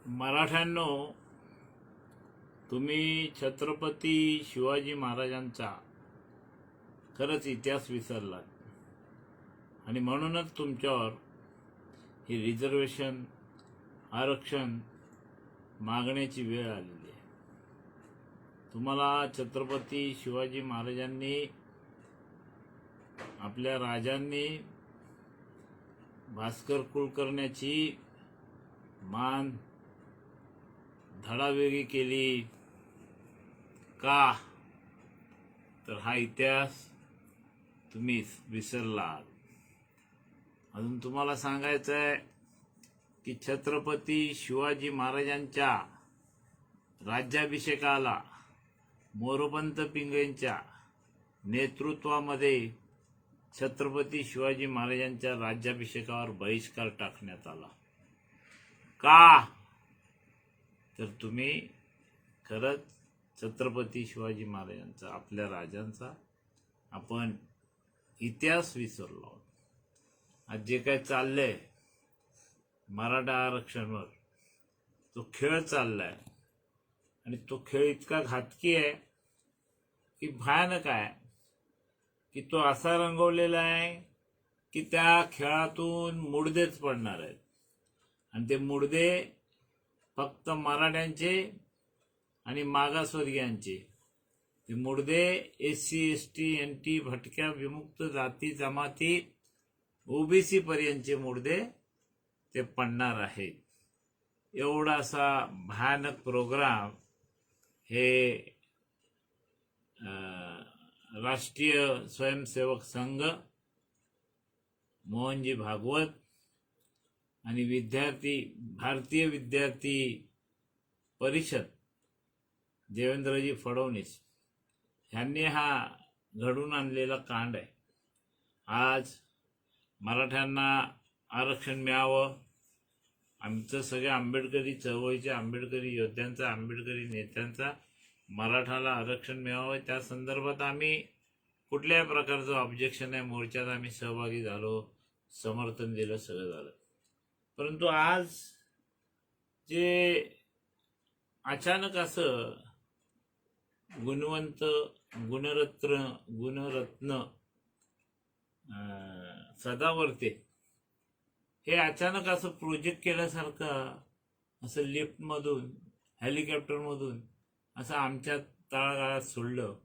मराठ्यांनो, तुम्ही छत्रपती शिवाजी महाराजांचा खरंच इतिहास विसरलात आणि म्हणूनच तुमच्यावर ही रिझर्वेशन आरक्षण मागण्याची वेळ आलेली आहे. तुम्हाला छत्रपती शिवाजी महाराजांनी, आपल्या राजांनी भास्कर कुलकर्ण्याची मान धडावेगळी केली का? तर हा इतिहास तुम्ही विसरलात. अजून तुम्हाला सांगायचं आहे की छत्रपती शिवाजी महाराजांच्या राज्याभिषेकाला मोरोपंत पिंगळेंच्या नेतृत्वामध्ये छत्रपती शिवाजी महाराजांच्या राज्याभिषेकावर बहिष्कार टाकण्यात आला का? तर तुम्ही खरंच छत्रपती शिवाजी महाराजांचा, आपल्या राजांचा आपण इतिहास विसरलो आहोत. आज जे काय चाललंय मराठा आरक्षणावर, तो खेळ चाललाय आणि तो खेळ इतका घातकी आहे की भयानक आहे की तो असा रंगवलेला आहे की त्या खेळातून मुडदेच पडणार आहेत. आणि ते मुडदे फक्त मराठ्यांचे आणि मागासवर्गीयांचे. ते मुडदे SC ST NT भटक्या विमुक्त जाती जमाती OBC पर्यंतचे मुडदे ते पडणार आहेत. एवढासा भयानक प्रोग्राम हे राष्ट्रीय स्वयंसेवक संघ, मोहनजी भागवत आणि भारतीय विद्यार्थी परिषद, देवेंद्रजी फडणवीस यांनी हा घडून आणलेला कांड आहे. आज मराठ्यांना आरक्षण मिळावं, आमचं सगळ्या आंबेडकरी चळवळीच्या, आंबेडकरी योद्ध्यांचा, आंबेडकरी नेत्यांचा मराठाला आरक्षण मिळावं, त्या संदर्भात आम्ही कुठल्याही प्रकारचं ऑब्जेक्शन आहे, मोर्चात आम्ही सहभागी झालो, समर्थन दिलं, सगळं झालं. परंतु आज जे अचानक असं गुणवंत, गुणरत्न सदावर्ते हे अचानक असं प्रोजेक्ट केल्यासारखं असं लिफ्टमधून, हेलिकॉप्टरमधून असं आमच्या तळागाळात सोडलं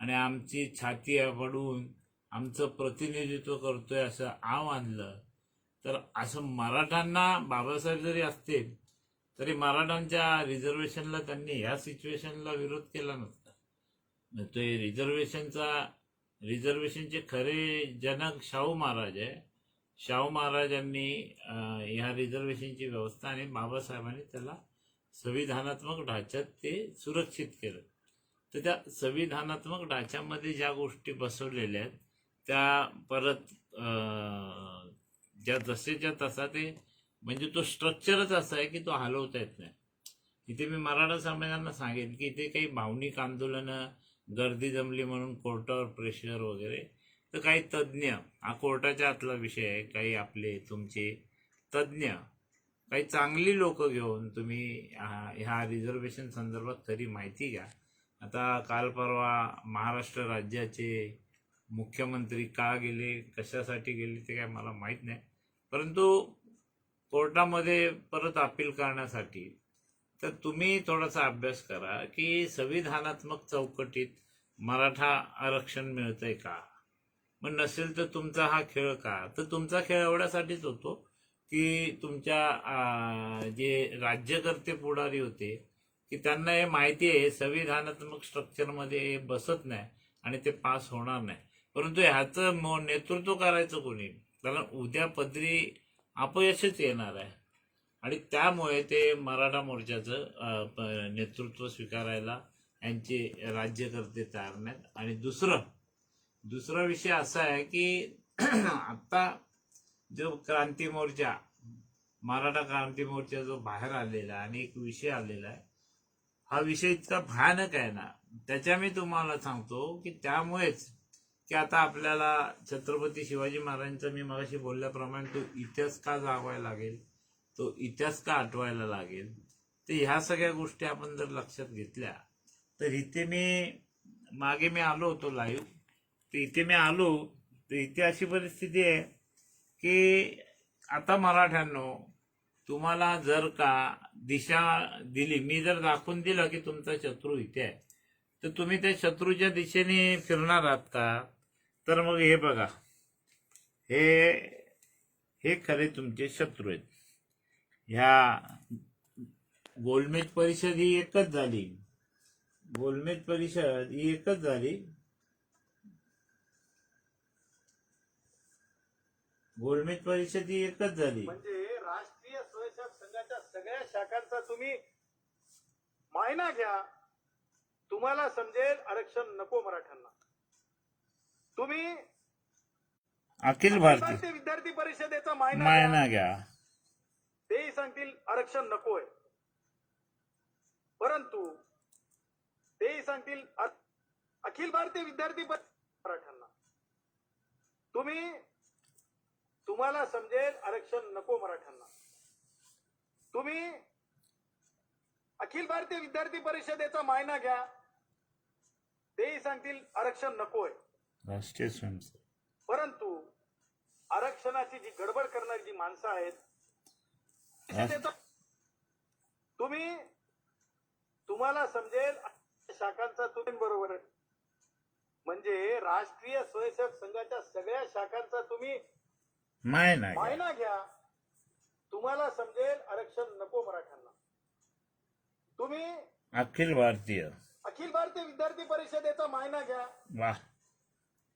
आणि आमची छाती पडून आमचं प्रतिनिधित्व करतोय असं आव आणलं. तर असं मराठ्यांना, बाबासाहेब जरी असतील तरी मराठ्यांच्या रिझर्वेशनला त्यांनी ह्या सिच्युएशनला विरोध केला नसता. ते रिझर्वेशनचे खरे जनक शाहू महाराज आहे. शाहू महाराजांनी ह्या रिझर्वेशनची व्यवस्था आणि बाबासाहेबांनी त्याला संविधानात्मक ढाच्यात ते सुरक्षित केलं. तर त्या संविधानात्मक ढाच्यामध्ये ज्या गोष्टी बसवलेल्या आहेत त्या परत ज्या जसेच्या तसा ते, म्हणजे तो स्ट्रक्चरच असा आहे की तो हलवता येत नाही. इथे मी मराठा समाजांना सांगेन की इथे काही भावनिक आंदोलनं, गर्दी जमली म्हणून कोर्टावर प्रेशर वगैरे, तर काही तज्ज्ञ, हा कोर्टाच्या आतला विषय आहे, काही आपले तुमचे तज्ज्ञ, काही चांगली लोक घेऊन तुम्ही ह्या रिझर्वेशन संदर्भात खरी माहिती घ्या. आता काल परवा महाराष्ट्र राज्याचे मुख्यमंत्री का गेले, कशासाठी गेले ते काय मला माहीत नाही, परंतु कोर्टामध्ये परत अपील करण्यासाठी. तर तुम्ही थोडासा अभ्यास करा की संविधानात्मक चौकटीत मराठा आरक्षण मिळतंय का. मग नसेल तर तुमचा हा खेळ का? तर तुमचा खेळ एवढ्यासाठीच होतो की तुमच्या जे राज्यकर्ते पुढारी होते की त्यांना हे माहिती आहे संविधानात्मक स्ट्रक्चरमध्ये हे बसत नाही आणि ते पास होणार नाही. परंतु ह्याचं नेतृत्व करायचं कोणी? कारण उद्या पदरी अपयशच येणार आहे आणि त्यामुळे ते मराठा मोर्चाचं नेतृत्व स्वीकारायला यांचे राज्यकर्ते तयार नाहीत. आणि दुसरा विषय असा आहे की आता जो क्रांती मोर्चा, मराठा क्रांती मोर्चा जो बाहेर आलेला आणि एक विषय आलेला आहे, हा विषय इतका भयानक आहे ना, त्याच्या मी तुम्हाला सांगतो की त्यामुळेच की आता आपल्याला छत्रपती शिवाजी महाराजांचा, मी मगाशी बोलल्याप्रमाणे, तो इतिहास का जागवायला लागेल, तो इतिहास का आठवायला लागेल, तर ह्या सगळ्या गोष्टी आपण जर लक्षात घेतल्या तर इथे मी आलो होतो लाईव्ह. तर इथे मी आलो तर इथे अशी परिस्थिती आहे की आता मराठ्यांनो, तुम्हाला जर का दिशा दिली, मी जर दाखवून दिलं की तुमचा शत्रू इथे आहे, तर तुम्ही त्या शत्रूच्या दिशेने फिरणार आहात का? तर मग हे बघा, हे खरे तुमचे शत्रू आहेत. ह्या गोलमेज परिषद ही एकच झाली. गोलमेज परिषद ही एकच झाली. गोलमेज परिषद ही एकच झाली. म्हणजे राष्ट्रीय स्वयंसेवक संघाच्या सगळ्या शाखांचा तुम्ही मायना घ्या, तुम्हाला समजेल आरक्षण नको मराठ्यांना. तुम्ही अखिल भारतीय विद्यार्थी परिषदेचा मायना मायना घ्या, तेही सांगतील आरक्षण नकोय. परंतु तेही सांगतील अखिल भारतीय विद्यार्थी मराठ्यांना. तुम्हाला समजेल आरक्षण नको मराठ्यांना. तुम्ही अखिल भारतीय विद्यार्थी परिषदेचा मायना घ्या, तेही सांगतील आरक्षण नकोय. राष्ट्रीय स्वयंसेवक. परंतु आरक्षणाची जी गडबड करणारी जी माणसं आहेत, तुम्हाला समजेल शाखांचा तुम्ही बरोबर आहे. म्हणजे राष्ट्रीय स्वयंसेवक संघाच्या सगळ्या शाखांचा तुम्ही मायना घ्या, तुम्हाला समजेल आरक्षण नको मराठ्यांना. तुम्ही अखिल भारतीय विद्यार्थी परिषदेचा मायना घ्या, वा,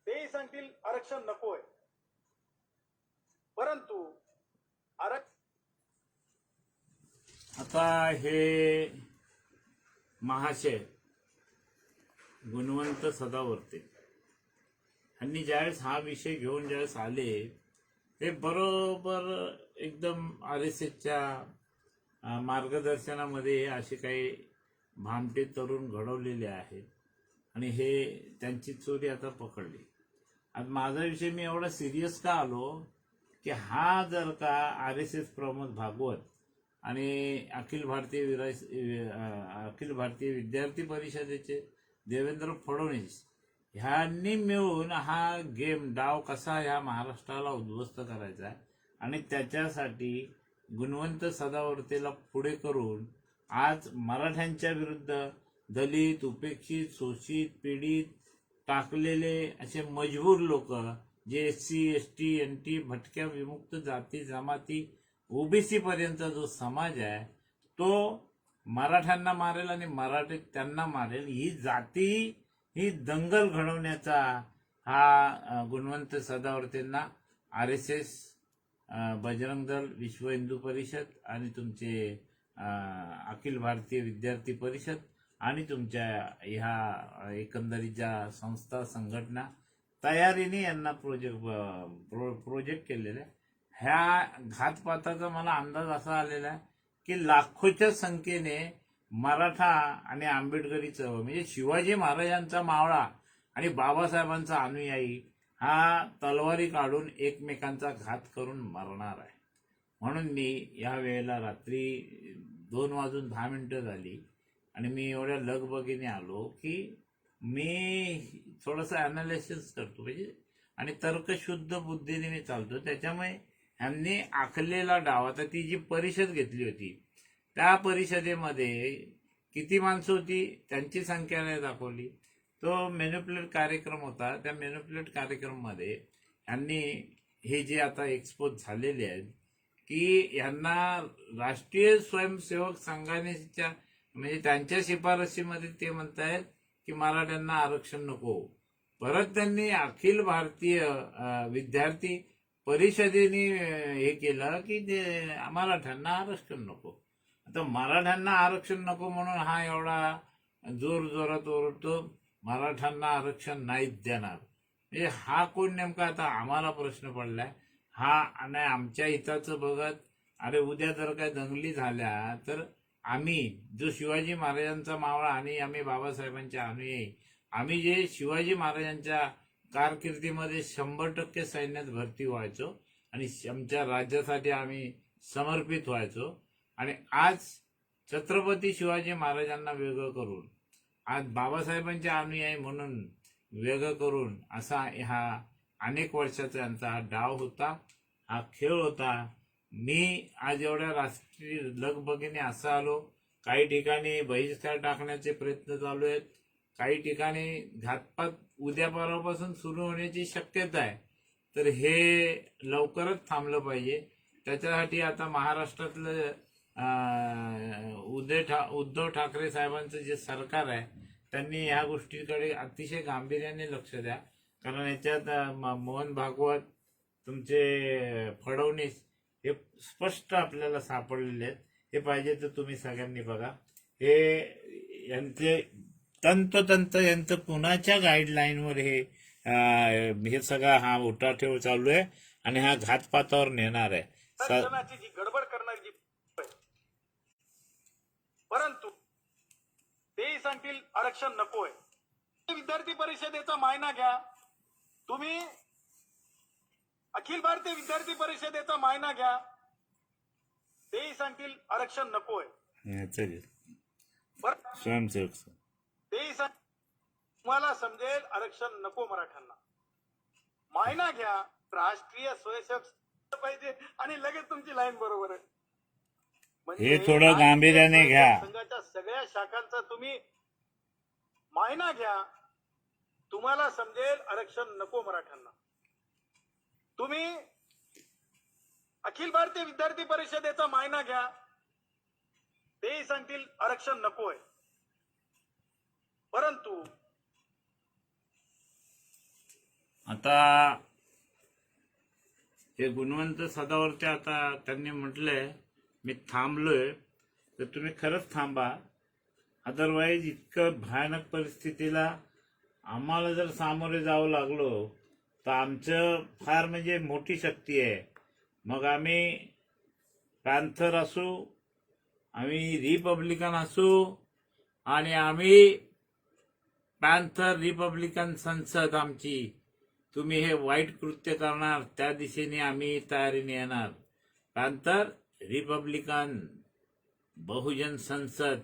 तेही सांगतील आरक्षण नकोय. परंतु आता हे महाशय गुणवंत सदावर्ते यांनी ज्यावेळेस हा विषय घेऊन ज्यावेळेस आले, ते बरोबर एकदम RSSच्या मार्गदर्शनामध्ये असे काही भामटे तरुण घडवलेले आहेत आणि हे त्यांची चोरी आता पकडली. आज माझा विषय मी एवढा सिरियस का आलो की हा जर का RSS प्रमोद भागवत आणि अखिल भारतीय विद्यार्थी परिषदेचे देवेंद्र फडणवीस ह्यांनी मिळून हा डाव कसा ह्या महाराष्ट्राला उद्ध्वस्त करायचा आहे आणि त्याच्यासाठी गुणवंत सदावर्तेला पुढे करून आज मराठ्यांच्या विरुद्ध दलित, उपेक्षित, शोषित, पीडित, टाकलेले असे मजबूर लोक जे SC, ST, NT, भटक्या, विमुक्त जाती जमाती, OBC पर्यंत जो समाज आहे तो मराठ्यांना मारेल आणि मराठी त्यांना मारेल, ही दंगल घडवण्याचा हा गुणवंत सदावर्तेंना RSS, बजरंग दल, विश्व हिंदू परिषद आणि तुमचे अखिल भारतीय विद्यार्थी परिषद आणि तुमच्या ह्या एकंदरीत ज्या संस्था संघटना तयारीने यांना प्रोजेक्ट केलेला आहे. ह्या घातपाताचा मला अंदाज असा आलेला आहे की लाखोच्या संख्येने मराठा आणि आंबेडकरी चळवळ म्हणजे शिवाजी महाराजांचा मावळा आणि बाबासाहेबांचा अनुयायी हा तलवारी काढून एकमेकांचा घात करून मरणार आहे. म्हणून मी या वेळेला रात्री 2:10 झाली आणि मी एवढ्या लगबगीने आलो की मी थोडंसं अनालिसिस करतो म्हणजे आणि तर्कशुद्ध बुद्धीने मी चालतो. त्याच्यामुळे ह्यांनी आखलेला डाव, आता ती जी परिषद घेतली होती त्या परिषदेमध्ये किती माणसं होती त्यांची संख्या नाही दाखवली. तो मॅनिप्युलेट कार्यक्रम होता. त्या मॅनिप्युलेट कार्यक्रममध्ये यांनी हे जे आता एक्सपोज झालेले आहेत की यांना राष्ट्रीय स्वयंसेवक संघानेच्या म्हणजे त्यांच्या शिफारशीमध्ये ते म्हणतायत की मराठ्यांना आरक्षण नको. परत त्यांनी अखिल भारतीय विद्यार्थी परिषदेने हे केलं की मराठ्यांना आरक्षण नको. आता मराठ्यांना आरक्षण नको म्हणून हा एवढा जोर जोरात ओरडतो मराठ्यांना आरक्षण नाहीच देणार. म्हणजे हा कोण नेमका, आता आम्हाला प्रश्न पडलाय हा आणि आमच्या हिताचं बघत. अरे उद्या जर काय दंगली झाल्या तर आम्ही जो शिवाजी महाराजांचा मावळा आणि आम्ही बाबासाहेबांचे अनुयायी, आम्ही जे शिवाजी महाराजांच्या कारकिर्दीमध्ये 100% सैन्यात भरती व्हायचो आणि आमच्या राज्यासाठी आम्ही समर्पित व्हायचो आणि आज छत्रपती शिवाजी महाराजांना वेगळं करून, आज बाबासाहेबांचे अनुयायी म्हणून वेगळं करून असा हा अनेक वर्षाचा यांचा हा डाव होता, हा खेळ होता. मी आज एवढ्या राष्ट्रीय लगबगीने असं आलो. काही ठिकाणी बहिष्कार टाकण्याचे प्रयत्न चालू आहेत, काही ठिकाणी घातपात उद्या परवापासून सुरू होण्याची शक्यता आहे. तर हे लवकरच थांबलं पाहिजे. त्याच्यासाठी आता महाराष्ट्रातलं उद्धव ठाकरे साहेबांचं जे सरकार आहे त्यांनी ह्या गोष्टीकडे अतिशय गांभीर्याने लक्ष द्या. कारण याच्यात मोहन भागवत, तुमचे फडणवीस हे स्पष्ट आपल्याला सापडलेले आहेत. हे पाहिजे तर तुम्ही सगळ्यांनी बघा. हे यांचे तंतोतंत यांचं कुणाच्या गाईडलाईनवर हे सगळा हा उठाठेव चालू आहे आणि हा घातपातावर नेणार आहे. आरक्षणाची जी गडबड करणारी जी परंतु तेही सांगतील आरक्षण नकोय. विद्यार्थी परिषदेचा मायना घ्या तुम्ही, अखिल भारतीय विद्यार्थी परिषदेचा मायना घ्या, तेही सांगतील आरक्षण नकोय. स्वयंसेवक तेही तुम्हाला समजेल आरक्षण नको मराठ्यांना. मायना घ्या, राष्ट्रीय स्वयंसेवक पाहिजे आणि लगेच तुमची लाईन बरोबर आहे. हे थोडं गांभीर्याने घ्या. संघाच्या सगळ्या शाखांचा तुम्ही मायना घ्या, तुम्हाला समजेल आरक्षण नको मराठ्यांना. तुम्ही अखिल भारतीय विद्यार्थी परिषदेचा मायना घ्या, तेही सांगतील आरक्षण नकोय. परंतु आता हे गुणवंत सदावरती आता त्यांनी म्हटलंय मी थांबलोय, तर तुम्ही खरंच थांबा. अदरवाईज इतकं भयानक परिस्थितीला आम्हाला जर सामोरे जावं लागलो तर आमचं फार म्हणजे मोठी शक्ती आहे. मग आम्ही पॅन्थर असू, आम्ही रिपब्लिकन असू, आणि आम्ही पॅन्थर रिपब्लिकन संसद आमची, तुम्ही हे वाईट कृत्य करणार त्या दिशेने आम्ही तयारीने येणार. पॅन्थर रिपब्लिकन बहुजन संसद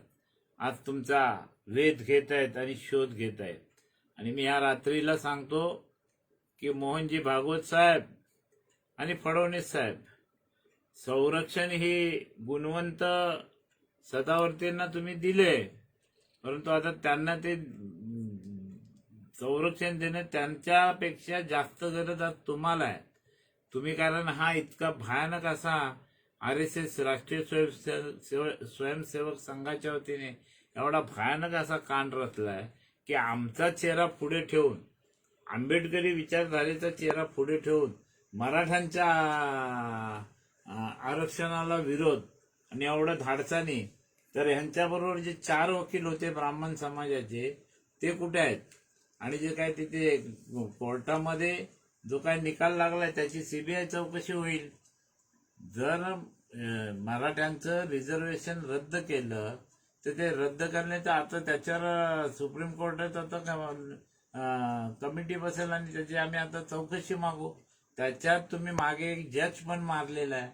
आज तुमचा वेध घेत आहेत आणि शोध घेत आहेत. आणि मी या रात्रीला सांगतो की मोहनजी भागवत साहेब आणि फडणवीस साहेब, संरक्षण ही गुणवंत सदावर्तींना तुम्ही दिले, परंतु आता त्यांना ते संरक्षण देणं त्यांच्यापेक्षा जास्त गरज आज तुम्हाला आहे. तुम्ही कारण हा इतका भयानक असा RSS राष्ट्रीय स्वयंसेवक संघाच्या वतीने एवढा भयानक असा कांड रचलाय की आमचा चेहरा पुढे ठेवून, आंबेडकरी विचारधारेचा चेहरा पुढे ठेवून मराठ्यांच्या आरक्षणाला विरोध, आणि एवढं धाडसाने. तर ह्यांच्याबरोबर जे 4 वकील होते ब्राह्मण समाजाचे ते कुठे आहेत? आणि जे काय तिथे कोर्टामध्ये जो काय निकाल लागलाय त्याची CBI चौकशी होईल. जर मराठ्यांचं रिझर्वेशन रद्द केलं तर ते रद्द करण्याचं आता त्याच्यावर सुप्रीम कोर्टात आता कमिटी बसेल आणि त्याची आम्ही आता चौकशी मागू. त्याच्यात तुम्ही मागे एक जज पण मारलेला आहे.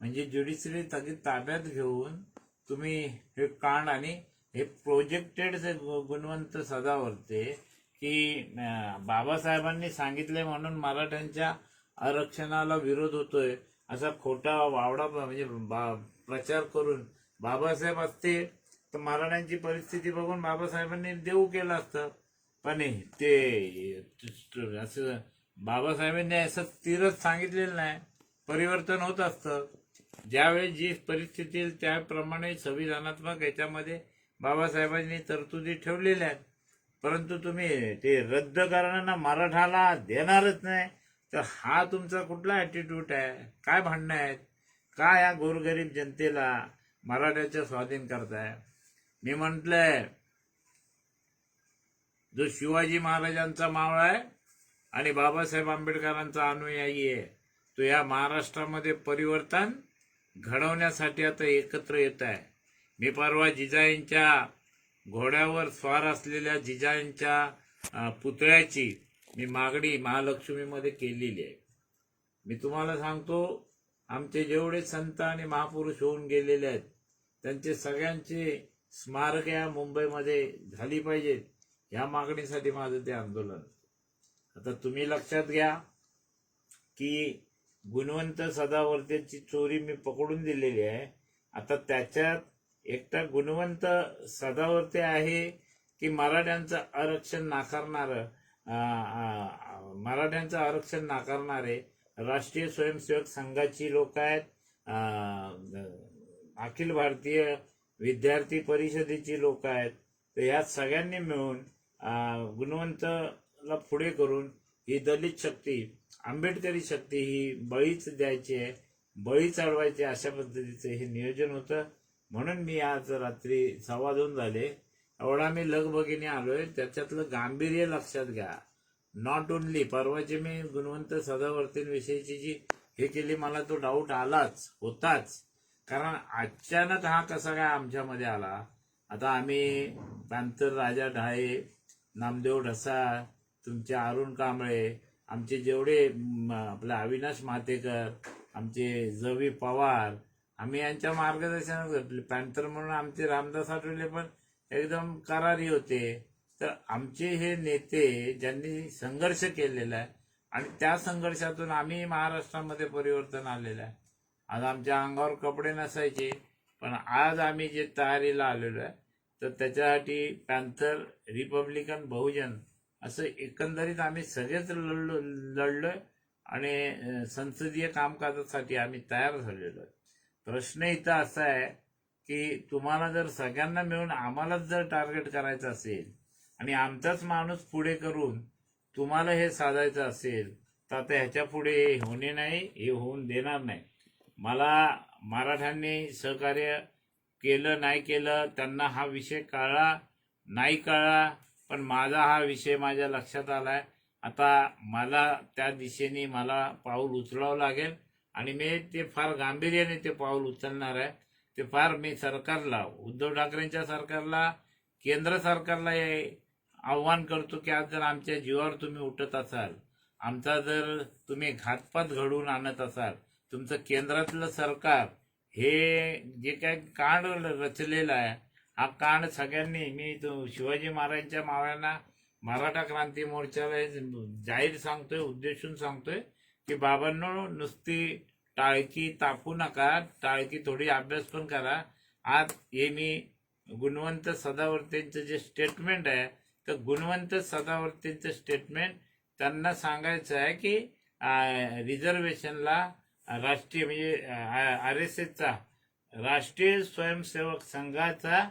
म्हणजे ज्युडिशरी ताब्यात घेऊन तुम्ही हे कांड, आणि हे प्रोजेक्टेड गुणवंत सदावर्ते की बाबासाहेबांनी सांगितले म्हणून मराठ्यांच्या आरक्षणाला विरोध होतोय असा खोटा वावडा म्हणजे प्रचार करून बाबासाहेब असते तर मराठ्यांची परिस्थिती बघून बाबासाहेबांनी देऊ केलं असतं. पण ते असं बाबासाहेबांनी असं स्थिरच सांगितलेलं नाही. परिवर्तन होत असतं. ज्यावेळी जी परिस्थिती येईल त्याप्रमाणे संविधानात्मक याच्यामध्ये बाबासाहेबांनी तरतुदी ठेवलेल्या आहेत. परंतु तुम्ही ते रद्द करणारा मराठाला देणारच नाही, तर हा तुमचा कुठला ऍटिट्यूड आहे? काय भांडणं आहेत? काय या गोरगरीब जनतेला मराठ्याच्या स्वाधीन करताय? मी म्हटलंय, जो शिवाजी महाराजांचा मावळा आहे आणि बाबासाहेब आंबेडकरांचा अनुयायी आहे, तो या महाराष्ट्रामध्ये परिवर्तन घडवण्यासाठी आता एकत्र येत आहे. मी परवा जिजाईंच्या घोड्यावर स्वार असलेल्या जिजाईंच्या पुतळ्याची मी मागणी महालक्ष्मीमध्ये केलेली आहे. मी तुम्हाला सांगतो, आमचे जेवढे संत आणि महापुरुष होऊन गेलेले आहेत त्यांचे सगळ्यांची स्मारक या मुंबईमध्ये झाली पाहिजेत, या मागणीसाठी माझं ते आंदोलन. आता तुम्ही लक्षात घ्या की गुणवंत सदावर्तेची चोरी मी पकडून दिलेली आहे. आता त्याच्यात एकटा गुणवंत सदावर्ते आहे की मराठ्यांचं आरक्षण नाकारणारे राष्ट्रीय स्वयंसेवक संघाची लोक आहेत, अखिल भारतीय विद्यार्थी परिषदेची लोक आहेत. तर ह्या सगळ्यांनी मिळून गुणवंतला पुढे करून ही दलित शक्ती, आंबेडकरी शक्ती ही बळीच द्यायची आहे, बळी चढवायची, अशा पद्धतीचं हे नियोजन होतं. म्हणून मी आज रात्री 2:15 झाले एवढा मी लगबगीने आलोय. त्याच्यातलं गांभीर्य लक्षात घ्या. नॉट ओनली परवाचे मी गुणवंत सदावर्तेंविषयीची जी हे केली, मला तो डाऊट होताच. कारण अचानक हा कसा काय आमच्यामध्ये आला. आता आम्ही पॅन्थर राजा ढाळे, नामदेव ढसाळ, तुमचे अरुण कांबळे, आमचे जेवढे आपले अविनाश मातेकर, आमचे जवी पवार, आम्ही यांच्या मार्गदर्शनात घेतले. पॅन्थर म्हणून आमचे रामदास आठवले पण एकदम करारी होते. तर आमचे हे नेते ज्यांनी संघर्ष केलेला आहे आणि त्या संघर्षातून आम्ही महाराष्ट्रामध्ये परिवर्तन आलेलं आहे. आज आमच्या अंगावर कपडे नसायचे, पण आज आम्ही जे तयारीला आलेलो आहे तर त्याच्यासाठी पॅन्थर, रिपब्लिकन, बहुजन असं एकंदरीत आम्ही सगळेच लढलोय आणि संसदीय कामकाजासाठी आम्ही तयार झालेलो आहे. प्रश्न इथं असा आहे की तुम्हाला जर सगळ्यांना मिळून आम्हालाच जर टार्गेट करायचं असेल आणि आमचाच माणूस पुढे करून तुम्हाला हे साधायचं असेल तर आता ह्याच्या पुढे होणे नाही, हे होऊन देणार नाही. मला मराठ्यांनी सहकार्य केलं नाही केलं, त्यांना हा विषय कळला नाही कळला, पण माझा हा विषय माझ्या लक्षात आलाय. आता मला त्या दिशेने मला पाऊल उचलावं लागेल आणि मी ते फार गांभीर्याने ते पाऊल उचलणार आहे. ते फार मी सरकारला, उद्धव ठाकरेंच्या सरकारला, केंद्र सरकारला हे आव्हान करतो की आज जर आमच्या जीवावर तुम्ही उठत असाल, आमचा जर तुम्ही घातपात घडवून आणत असाल, तुमचं केंद्रातलं सरकार हे जे काही कांड रचलेला आहे, हा कांड सगळ्यांनी, मी तो शिवाजी महाराजांच्या मावळ्यांना मराठा क्रांती मोर्चाला जाहीर सांगतोय, उद्देशून सांगतोय की बाबांनो, नुसती टाळकी तापू नका, टाळकी थोडी अभ्यास पण करा. आज हे मी गुणवंत सदावर्तेंचं जे स्टेटमेंट आहे, तर गुणवंत सदावर्तेंचं स्टेटमेंट त्यांना सांगायचं आहे की रिझर्वेशनला राष्ट्रीय म्हणजे RSSचा, राष्ट्रीय स्वयंसेवक संघाचा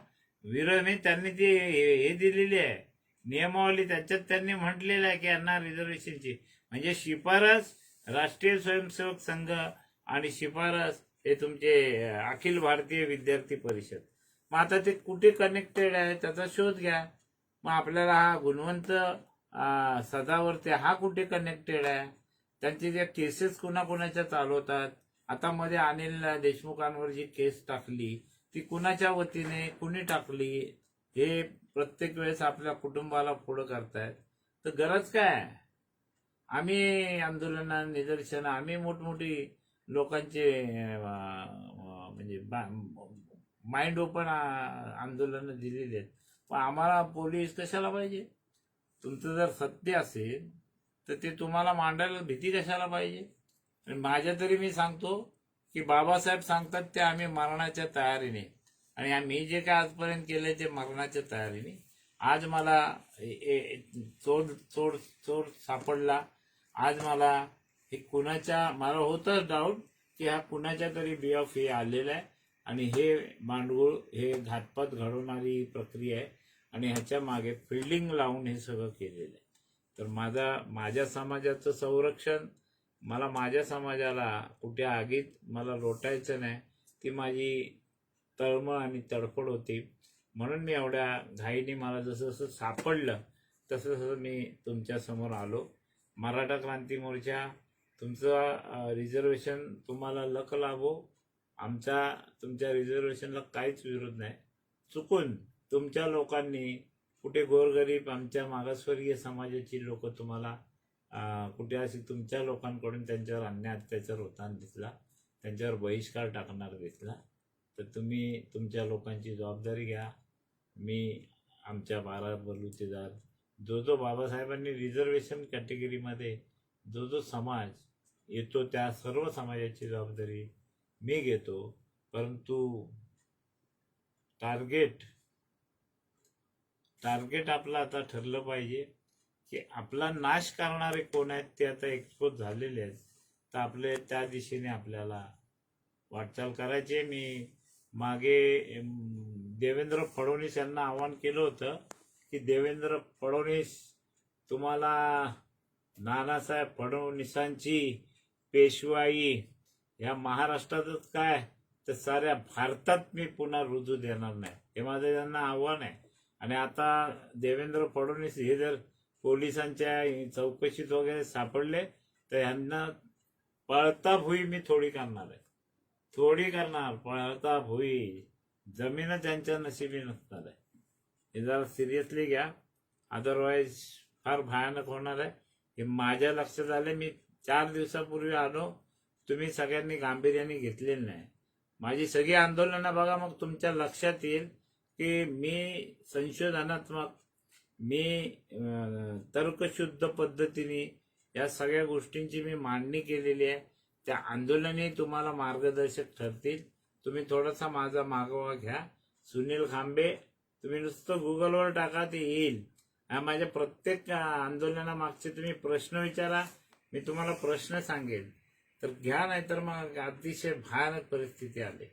विरोध त्यांनी ती हे दिलेली आहे नियमावली. त्याच्यात त्यांनी म्हटलेलं आहे की यांना रिझर्वेशनची म्हणजे शिफारस राष्ट्रीय स्वयंसेवक संघ आणि शिफारस हे तुमचे अखिल भारतीय विद्यार्थी परिषद. मग आता ते कुठे कनेक्टेड आहे त्याचा शोध घ्या. मग आपल्याला हा गुणवंत सदावर्ते हा कुठे कनेक्टेड आहे, त्यांची ज्या केसेस कुणाकुणाच्या चालवतात. आता मध्ये अनिल देशमुखांवर जी केस टाकली ती कुणाच्या वतीने कुणी टाकली हे प्रत्येक वेळेस आपल्या कुटुंबाला पुढं करतायत. तर गरज काय? आम्ही आंदोलनं, निदर्शनं, आम्ही मोठमोठी लोकांचे म्हणजे माइंड ओपन आंदोलनं दिलेली आहेत. पण आम्हाला पोलीस कशाला पाहिजे? तुमचं जर सत्य असेल तर ते तुम्हाला मांडायला भीती कशाला पाहिजे? माझ्या तरी मी सांगतो की बाबासाहेब सांगतात ते आम्ही मरणाच्या तयारीने, आणि आम्ही जे काय आजपर्यंत केलंय ते मरणाच्या तयारीने. आज मला चोर सापडला. आज मला हे मला होतच डाऊट की हा कुणाच्या तरी BOF हे आलेला आहे आणि हे मांडगुळ, हे घातपात घडवणारी प्रक्रिया आहे आणि ह्याच्या मागे फिल्डिंग लावून हे सगळं केलेलं आहे. तर माझ्या समाजाचं संरक्षण, मला माझ्या समाजाला कुठे आगीत मला लोटायचं नाही, ती माझी तळमळ आणि तडफड होती. म्हणून मी एवढ्या घाईने मला जसं जसं सापडलं तसं तसं मी तुमच्या समोर आलो. मराठा क्रांती मोर्चा, तुमचं रिझर्वेशन तुम्हाला लक लाभो. तुमच्या रिझर्वेशनला काहीच विरोध नाही. चुकून तुमच्या लोकांनी कुठे गोरगरीब, आमच्या मागासवर्गीय समाजाची लोक तुम्हाला कुठे अशी तुमच्या लोकांकडून त्यांच्यावर अन्याय अत्याचार होताना दिसला, त्यांच्यावर बहिष्कार टाकणार दिसला. तर तुम्ही तुमच्या लोकांची जबाबदारी घ्या. मी आमच्या 12 बलुतेदार जो जो बाबासाहेबांनी रिझर्वेशन कॅटेगरीमध्ये जो जो समाज येतो त्या सर्व समाजाची जबाबदारी मी घेतो. परंतु टार्गेट आपलं आता ठरलं पाहिजे की आपला नाश करणारे कोण आहेत ते आता एक्सपोज झालेले आहेत. तर आपले त्या दिशेने आपल्याला वाटचाल करायची. मी मागे देवेंद्र फडणवीस यांना आवाहन केलं होतं की देवेंद्र फडणवीस, तुम्हाला नानासाहेब फडणवीसांची पेशवाई या महाराष्ट्रातच काय तर साऱ्या भारतात मी पुन्हा रुजू देणार नाही, हे माझं त्यांना आव्हान आहे. आणि आता देवेंद्र फडणवीस हे जर पोलिसांच्या चौकशीत वगैरे सापडले तर यांना पळता भुई मी थोडी करणार आहे, पळता भुई. जमीनच त्यांच्या नशिबी नसणार आहे. हे जरा सिरियसली घ्या, अदरवाईज फार भयानक होणार आहे. हे माझ्या लक्षात आले. मी 4 दिवसापूर्वी आलो, तुम्ही सगळ्यांनी गांभीर्याने घेतलेलं नाही. माझी सगळी आंदोलनं बघा, मग तुमच्या लक्षात येईल की मी संशोधनात्मक, मी तर्कशुद्ध पद्धतीने या सगळ्या गोष्टींची मी मांडणी केलेली आहे. त्या आंदोलने तुम्हाला मार्गदर्शक ठरतील. तुम्ही थोडासा माझा मागोवा घ्या. सुनील खांबे तुम्ही नुसतं गुगलवर टाका, ते येईल. माझ्या प्रत्येक आंदोलनामागचे तुम्ही प्रश्न विचारा, मी तुम्हाला प्रश्न सांगेल. तर घ्या, नाही तर मग अतिशय भयानक परिस्थिती आली.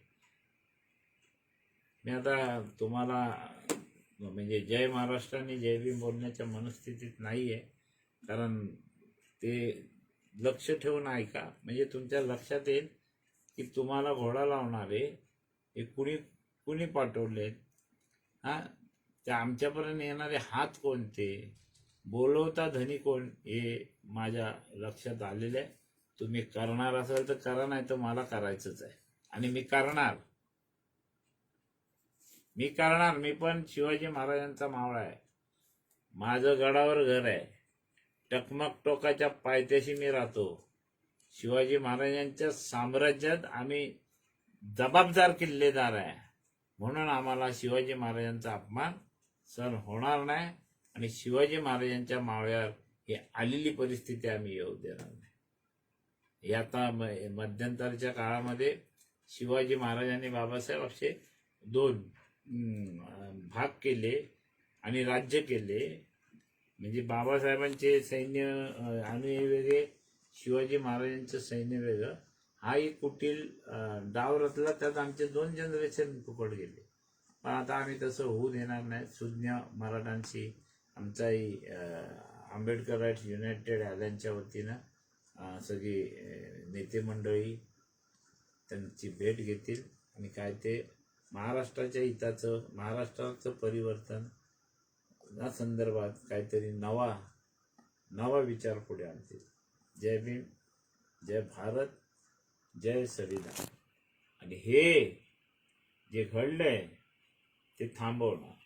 मी आता तुम्हाला म्हणजे जय महाराष्ट्र आणि जय भीम बोलण्याच्या मनस्थितीत नाहीये, कारण ते लक्ष ठेवून ऐका, म्हणजे तुमच्या लक्षात येईल की तुम्हाला घोडा लावणारे हे कुणी पाठवलेत, त्या आमच्यापर्यंत येणारे हात कोणते, बोलवता धनी कोण, हे माझ्या लक्षात आलेलं आहे. तुम्ही करणार असाल तर करा, नाही तर मला करायचंच आहे. आणि मी करणार. मी पण शिवाजी महाराजांचा मावळा आहे. माझं गडावर घर आहे. टकमक टोकाच्या पायथ्याशी मी राहतो. शिवाजी महाराजांच्या साम्राज्यात आम्ही जबाबदार किल्लेदार आहे. म्हणून आम्हाला शिवाजी महाराजांचा अपमान सहन होणार नाही. आणि शिवाजी महाराजांच्या मावळ्यावर ही आलेली परिस्थिती आम्ही येऊ देणार नाही. हे आता मध्यंतरच्या काळामध्ये शिवाजी महाराजांनी बाबासाहेब असे 2 भाग केले आणि राज्य केले. म्हणजे बाबासाहेबांचे सैन्य आणि वेगळे, शिवाजी महाराजांचं सैन्य वेगळं. हा एक कुटील डाव रचला, त्यात आमचे 2 जनरेशन फुकट गेले. पण आता आम्ही तसं होऊ देणार नाही. सुज्ञ मराठांशी आमचाही आंबेडकर राईट्स युनायटेड आल्यांच्या वतीनं सगळी नेते मंडळी त्यांची भेट घेतील आणि काय ते महाराष्ट्राच्या हिताचं, महाराष्ट्राचं परिवर्तन या संदर्भात काहीतरी नवा विचार पुढे आणतील. जय भीम, जय भारत, जय संविधान. आणि हे जे घडलंय ते थांबवणार.